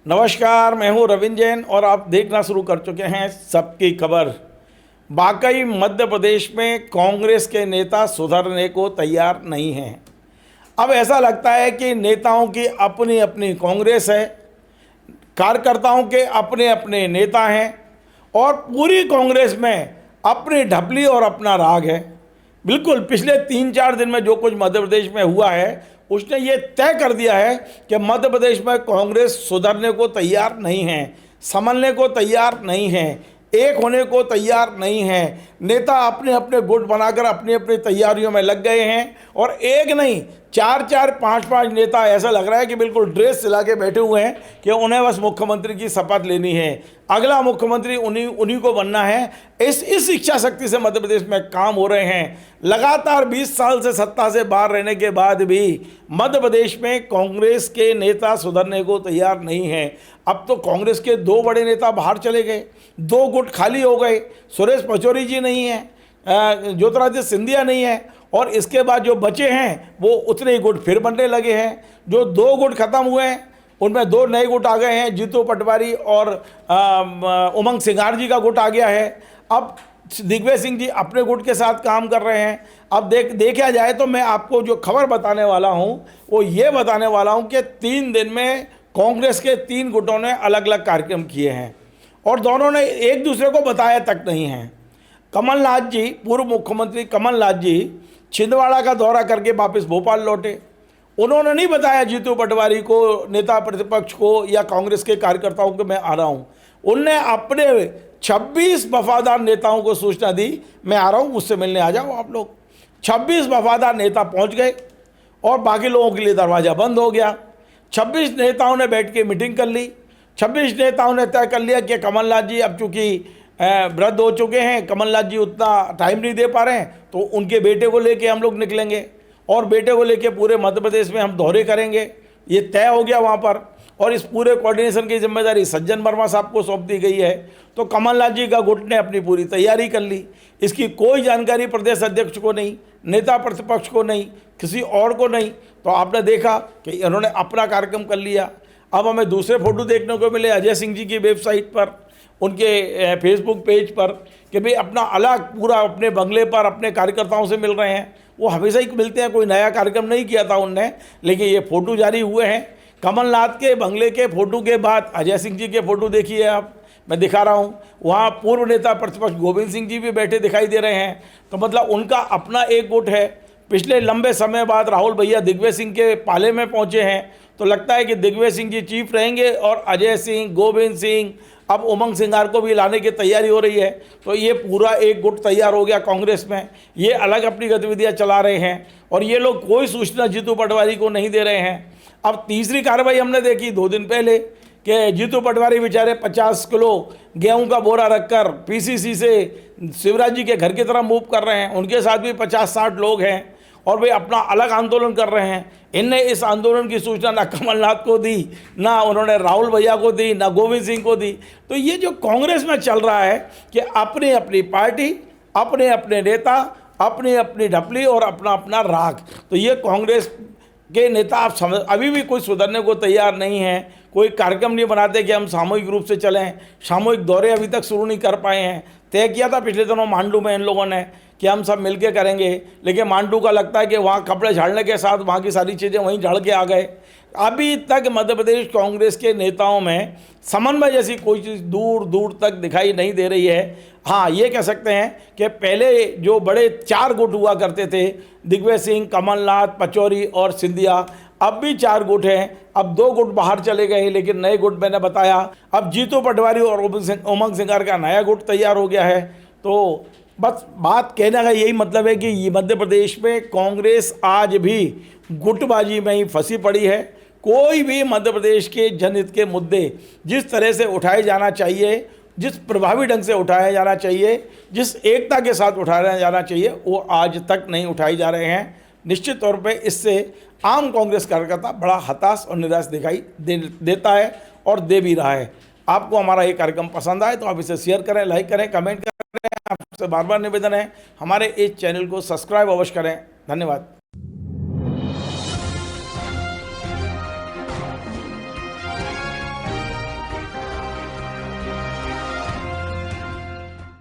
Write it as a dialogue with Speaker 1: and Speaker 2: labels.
Speaker 1: नमस्कार, मैं हूं रविंद्र जैन और आप देखना शुरू कर चुके हैं सबकी खबर। वाकई मध्य प्रदेश में कांग्रेस के नेता सुधरने को तैयार नहीं हैं। अब ऐसा लगता है कि नेताओं की अपनी अपनी कांग्रेस है, कार्यकर्ताओं के अपने अपने नेता हैं और पूरी कांग्रेस में अपनी ढपली और अपना राग है। बिल्कुल पिछले 3-4 दिन में जो कुछ मध्य प्रदेश में हुआ है उसने ये तय कर दिया है कि मध्य प्रदेश में कांग्रेस सुधरने को तैयार नहीं है, संभलने को तैयार नहीं है, एक होने को तैयार नहीं है। नेता अपने अपने गुट बनाकर अपनी अपनी तैयारियों में लग गए हैं और एक नहीं 4-4, 5-5 नेता ऐसा लग रहा है कि बिल्कुल ड्रेस सिला के बैठे हुए हैं कि उन्हें बस मुख्यमंत्री की शपथ लेनी है, अगला मुख्यमंत्री उन्हीं को बनना है। इस इच्छा शक्ति से मध्य प्रदेश में काम हो रहे हैं। लगातार 20 साल से सत्ता से बाहर रहने के बाद भी मध्य प्रदेश में कांग्रेस के नेता सुधरने को तैयार नहीं हैं। अब तो कांग्रेस के 2 बड़े नेता बाहर चले गए, 2 गुट खाली हो गए। सुरेश पचौरी जी नहीं है, ज्योतिरादित्य सिंधिया नहीं है और इसके बाद जो बचे हैं वो उतने ही गुट फिर बनने लगे हैं। जो 2 गुट खत्म हुए हैं उनमें 2 नए गुट आ गए हैं, जीतू पटवारी और उमंग सिंगार जी का गुट आ गया है। अब दिग्विजय सिंह जी अपने गुट के साथ काम कर रहे हैं। अब देखा जाए तो मैं आपको जो खबर बताने वाला हूं वो ये बताने वाला हूं कि 3 दिन में कांग्रेस के 3 गुटों ने अलग अलग कार्यक्रम किए हैं और दोनों ने एक दूसरे को बताया तक नहीं है। कमलनाथ जी, पूर्व मुख्यमंत्री कमलनाथ जी छिंदवाड़ा का दौरा करके वापस भोपाल लौटे। उन्होंने नहीं बताया जीतू पटवारी को, नेता प्रतिपक्ष को या कांग्रेस के कार्यकर्ताओं को मैं आ रहा हूं। उनने अपने 26 वफादार नेताओं को सूचना दी, मैं आ रहा हूं, मुझसे मिलने आ जाओ आप लोग। 26 वफादार नेता पहुंच गए और बाकी लोगों के लिए दरवाज़ा बंद हो गया। 26 नेताओं ने बैठ के मीटिंग कर ली। 26 नेताओं ने तय कर लिया कि कमलनाथ जी अब चूँकि वृद्ध हो चुके हैं, कमलनाथ जी उतना टाइम नहीं दे पा रहे हैं, तो उनके बेटे को लेके हम लोग निकलेंगे और बेटे को लेके पूरे मध्य प्रदेश में हम दौरे करेंगे। ये तय हो गया वहाँ पर और इस पूरे कोऑर्डिनेशन की जिम्मेदारी सज्जन वर्मा साहब को सौंप दी गई है। तो कमलनाथ जी का गुट ने अपनी पूरी तैयारी कर ली। इसकी कोई जानकारी प्रदेश अध्यक्ष को नहीं, नेता प्रतिपक्ष को नहीं, किसी और को नहीं। तो आपने देखा कि इन्होंने अपना कार्यक्रम कर लिया। अब हमें दूसरे फोटो देखने को मिले अजय सिंह जी की वेबसाइट पर, उनके फेसबुक पेज पर, कि भाई अपना अलग पूरा अपने बंगले पर अपने कार्यकर्ताओं से मिल रहे हैं। वो हमेशा ही मिलते हैं, कोई नया कार्यक्रम नहीं किया था उनने, लेकिन ये फ़ोटो जारी हुए हैं। कमलनाथ के बंगले के फ़ोटो के बाद अजय सिंह जी के फ़ोटो देखिए आप, मैं दिखा रहा हूँ। वहाँ पूर्व नेता प्रतिपक्ष गोविंद सिंह जी भी बैठे दिखाई दे रहे हैं। तो मतलब उनका अपना एक गुट है। पिछले लंबे समय बाद राहुल भैया दिग्विजय सिंह के पाले में पहुँचे हैं, तो लगता है कि दिग्विजय सिंह जी चीफ रहेंगे और अजय सिंह, गोविंद सिंह, अब उमंग सिंगार को भी लाने की तैयारी हो रही है। तो ये पूरा एक गुट तैयार हो गया कांग्रेस में। ये अलग अपनी गतिविधियां चला रहे हैं और ये लोग कोई सूचना जीतू पटवारी को नहीं दे रहे हैं। अब तीसरी कार्रवाई हमने देखी 2 दिन पहले कि जीतू पटवारी बेचारे 50 किलो गेहूं का बोरा रखकर पीसीसी से शिवराज जी के घर की तरफ मूव कर रहे हैं। उनके साथ भी 50-60 लोग हैं और वे अपना अलग आंदोलन कर रहे हैं। इनने इस आंदोलन की सूचना ना कमलनाथ को दी, ना उन्होंने राहुल भैया को दी, ना गोविंद सिंह को दी। तो ये जो कांग्रेस में चल रहा है कि अपनी अपनी पार्टी, अपने अपने नेता, अपनी अपनी ढपली और अपना अपना राग, तो ये कांग्रेस के नेता आप समझ अभी भी कोई सुधरने को तैयार नहीं है। कोई कार्यक्रम नहीं बनाते कि हम सामूहिक रूप से चलें। सामूहिक दौरे अभी तक शुरू नहीं कर पाए हैं। तय किया था पिछले दिनों मांडू में इन लोगों ने कि हम सब मिलके करेंगे, लेकिन मांडू का लगता है कि वहाँ कपड़े झाड़ने के साथ वहाँ की सारी चीज़ें वहीं झाड़ के आ गए। अभी तक मध्य प्रदेश कांग्रेस के नेताओं में समन्वय जैसी कोई चीज़ दूर दूर तक दिखाई नहीं दे रही है। हाँ, ये कह सकते हैं कि पहले जो बड़े 4 गुट हुआ करते थे, दिग्विजय सिंह, कमलनाथ, पचौरी और सिंधिया, अब भी 4 गुट हैं। अब 2 गुट बाहर चले गए, लेकिन नए गुट मैंने बताया अब जीतू पटवारी और उमंग सिंगार का नया गुट तैयार हो गया है। तो बस बात कहने का यही मतलब है कि ये मध्य प्रदेश में कांग्रेस आज भी गुटबाजी में ही फंसी पड़ी है। कोई भी मध्य प्रदेश के जनहित के मुद्दे जिस तरह से उठाए जाना चाहिए, जिस प्रभावी ढंग से उठाया जाना चाहिए, जिस एकता के साथ उठाया जाना चाहिए, वो आज तक नहीं उठाए जा रहे हैं। निश्चित तौर पे इससे आम कांग्रेस कार्यकर्ता बड़ा हताश और निराश दिखाई देता है और दे भी रहा है। आपको हमारा ये कार्यक्रम पसंद आए तो आप इसे शेयर करें, लाइक करें, कमेंट करें। आपसे बार बार निवेदन है हमारे इस चैनल को सब्सक्राइब अवश्य करें। धन्यवाद।